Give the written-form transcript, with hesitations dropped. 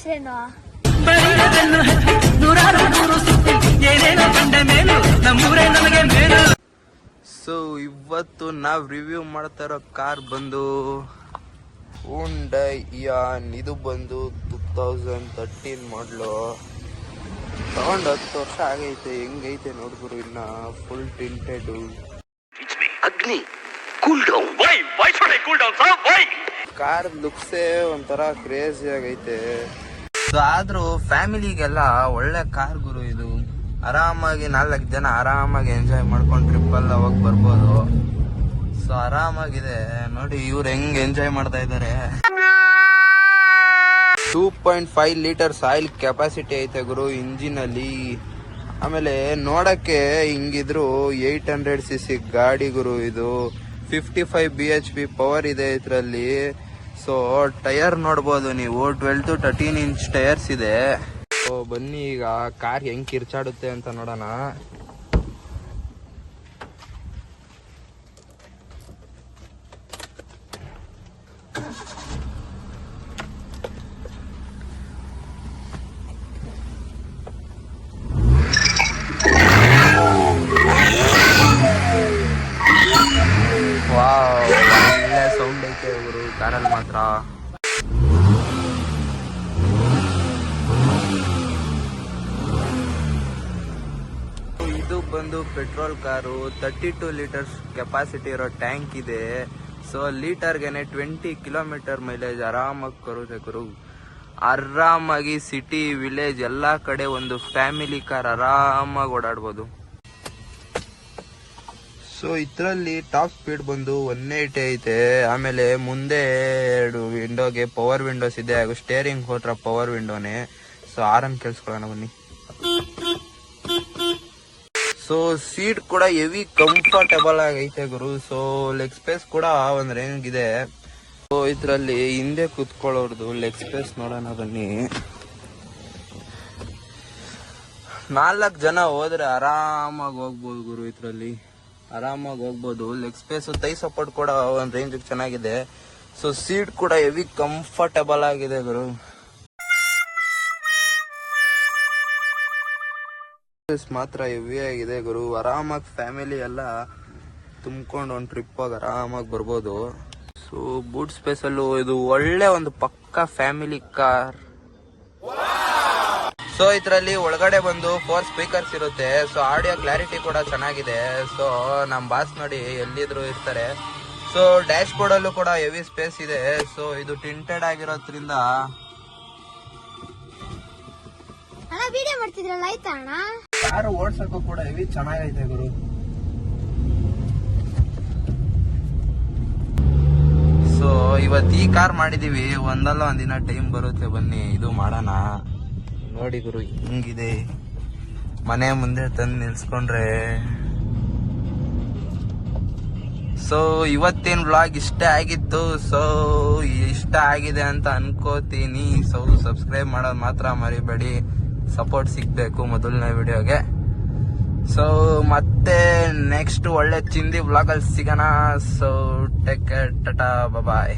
ಹೆಸರೇನು? ಸೊ ಇವತ್ತು ನಾವ್ ರಿವ್ಯೂ ಮಾಡ್ತಾ ಇರೋ ಕಾರ್ ಬಂದು ಹುಂಡೈ ಇಯಾನ್. ಇದು ಬಂದು 2013 ಮಾಡಲು. ತಗೊಂಡು 10 ವರ್ಷ ಆಗೈತೆ. ಹೆಂಗೈತೆ ನೋಡ್ಗುರು, ಇನ್ನ full tinted. Agni cool down. Why should I cool down sir? Why? Car ಲುಕ್ಸೇ ಒಂಥರ ಕ್ರೇಜಿ ಆಗೈತೆ. ಸೊ ಆದ್ರೂ ಫ್ಯಾಮಿಲಿಗೆಲ್ಲ ಒಳ್ಳೆ ಕಾರ್ ಗುರು ಇದು. ಆರಾಮಾಗಿ 4 ಜನ ಆರಾಮಾಗಿ ಎಂಜಾಯ್ ಮಾಡ್ಕೊಂಡು ಟ್ರಿಪ್ ಎಲ್ಲ ಹೋಗಿ ಬರ್ಬೋದು. ಸೊ ಆರಾಮಾಗಿದೆ ನೋಡಿ ಇವ್ರು ಹೆಂಗ್ ಎಂಜಾಯ್ ಮಾಡ್ತಾ ಇದಾರೆ. 2.5 ಲೀಟರ್ಸ್ ಆಯಿಲ್ ಕೆಪಾಸಿಟಿ ಐತೆ ಗುರು ಇಂಜಿನ್ ಅಲ್ಲಿ. ಆಮೇಲೆ ನೋಡಕ್ಕೆ ಹಿಂಗಿದ್ರು 800cc ಗಾಡಿ ಗುರು ಇದು. 55 bhp ಪವರ್ ಇದೆ ಇದ್ರಲ್ಲಿ. ಸೊ ಟೈರ್ ನೋಡ್ಬೋದು ನೀವು, 12 to 13 ಇಂಚ್ ಟೈರ್ಸ್ ಇದೆ. ಸೊ ಬನ್ನಿ ಈಗ ಕಾರ್ ಹೆಂಗ್ ಕಿರ್ಚಾಡುತ್ತೆ ಅಂತ ನೋಡೋಣ. ವಾವ್, ಒಳ್ಳೆ ಸೌಂಡ್ ಐತೆ ಇವರು ಕಾರಲ್ಲಿ ಮಾತ್ರ. ಇದು ಬಂದು ಪೆಟ್ರೋಲ್ ಕಾರು. 32 ಲೀಟರ್ಸ್ ಕೆಪಾಸಿಟಿ ಇರೋ ಟ್ಯಾಂಕ್ ಇದೆ. ಸೊ ಲೀಟರ್ಗೆನೆ 20 ಕಿಲೋಮೀಟರ್ ಮೈಲೇಜ್ ಆರಾಮಾಗಿ ಬರುತ್ತೆ ಗುರು. ಆರಾಮಾಗಿ ಸಿಟಿ ವಿಲೇಜ್ ಎಲ್ಲಾ ಕಡೆ ಒಂದು ಫ್ಯಾಮಿಲಿ ಕಾರ್ ಆರಾಮಾಗಿ ಓಡಾಡ್ಬೋದು. ಸೊ ಇದರಲ್ಲಿ ಟಾಪ್ ಸ್ಪೀಡ್ ಬಂದು 180 ಐತೆ. ಆಮೇಲೆ ಮುಂದೆ 2 ವಿಂಡೋಗೆ ಪವರ್ ವಿಂಡೋಸ್ ಇದೆ, ಹಾಗೂ ಸ್ಟೇರಿಂಗ್ ಹೋತ್ರ ಪವರ್ ವಿಂಡೋನೆ. ಸೊ ಆರನ್ ಕೇಳಿಸ್ಕೊಳ್ಳೋಣ ಬನ್ನಿ. ಸೊ ಸೀಟ್ ಕೂಡ ಹೆವಿ ಕಂಫರ್ಟಬಲ್ ಆಗೈತೆ ಗುರು. ಸೊ ಲೆಗ್ ಸ್ಪೇಸ್ ಕೂಡ ಒಂದ್ ರೇಂಜ್ ಇದೆ. ಸೊ ಇದ್ರಲ್ಲಿ ಹಿಂದೆ ಕುತ್ಕೊಳ್ಳೋರ್ದು ಲೆಗ್ ಸ್ಪೇಸ್ ನೋಡೋಣ ಬನ್ನಿ. 4 ಜನ ಹೋದ್ರೆ ಆರಾಮಾಗಿ ಹೋಗ್ಬೋದು ಗುರು. ಇದ್ರಲ್ಲಿ ಆರಾಮಾಗಿ ಹೋಗ್ಬೋದು. ಲೆಗ್ ಸ್ಪೇಸ್, ತೈ ಸಪೋರ್ಟ್ ಕೂಡ ಒಂದ್ ರೇಂಜ್ ಚೆನ್ನಾಗಿದೆ. ಸೊ ಸೀಟ್ ಕೂಡ ಹೆವಿ ಕಂಫರ್ಟಬಲ್ ಆಗಿದೆ ಗುರು. ಮಾತ್ರ ಹೆವಿ ಆಗಿದೆ ಗುರು. ಆರಾಮಾಗಿ ಫ್ಯಾಮಿಲಿ ಎಲ್ಲ ತುಂಬ್ಕೊಂಡು ಒಂದು ಟ್ರಿಪ್ ಆಗಿ ಆರಾಮಾಗಿ ಬರ್ಬೋದು. ಸೊ ಬೂಟ್ ಸ್ಪೇಸ್ ಅಲ್ಲೂ ಇದು ಒಳ್ಳೆ ಒಂದು ಪಕ್ಕಾ ಫ್ಯಾಮಿಲಿ ಕಾರ್. ಸೊ ಇದರಲ್ಲಿ ಒಳಗಡೆ ಬಂದು 4 ಸ್ಪೀಕರ್ಸ್ ಇರುತ್ತೆ. ಸೊ ಆಡಿಯೋ ಕ್ಲಾರಿಟಿ ಕೂಡ ಚೆನ್ನಾಗಿದೆ. ಸೊ ನಮ್ ಬಾಸ್ ನೋಡಿ ಎಲ್ಲಿದ್ರು ಇರ್ತಾರೆ. ಸೊ ಡ್ಯಾಶ್ ಬೋರ್ಡ್ ಅಲ್ಲೂ ಕೂಡ ಹೆವಿ ಸ್ಪೇಸ್ ಇದೆ. ಸೊ ಇದು ಟಿಂಟೆಡ್ ಆಗಿರೋದ್ರಿಂದ ವಿಡಿಯೋ ಮಾಡ್ತಿದ್ರಲ್ಲ, ಆಯ್ತಾ ಅಣ್ಣ? ಕಾರು ಓಡ್ಸಕ್ಕೂ ಕೂಡ ಹೆವಿ ಚೆನ್ನಾಗೈತೆ ಗುರು. ಸೊ ಇವತ್ತು ಈ ಕಾರ್ ಮಾಡಿದೀವಿ. ಒಂದಲ್ಲ ಒಂದಿನ ಟೈಮ್ ಬರುತ್ತೆ, ಬನ್ನಿ ಇದು ಮಾಡೋಣ. ನೋಡಿ ಗುರು ಹಿಂಗಿದೆ, ಮನೆ ಮುಂದೆ ತಂದು ನಿಲ್ಸ್ಕೊಂಡ್ರೆ. ಸೊ ಇವತ್ತಿನ ವ್ಲಾಗ್ ಇಷ್ಟ ಆಗಿತ್ತು. ಸೊ ಇಷ್ಟ ಆಗಿದೆ ಅಂತ ಅನ್ಕೋತೀನಿ. ಸೊ ಸಬ್ಸ್ಕ್ರೈಬ್ ಮಾಡೋದು ಮಾತ್ರ ಮರಿಬೇಡಿ. ಸಪೋರ್ಟ್ ಸಿಗ್ಬೇಕು ಮೊದಲನೇ ವಿಡಿಯೋಗೆ. ಸೊ ಮತ್ತೆ ನೆಕ್ಸ್ಟ್ ಒಳ್ಳೆ ಚಿಂದಿ ವ್ಲಾಗ್ ಅಲ್ಲಿ ಸಿಗೋಣ. ಸೊ ಟೇಕ್ ಕೇರ್, ಟಾಟಾ, ಬಾಯ್.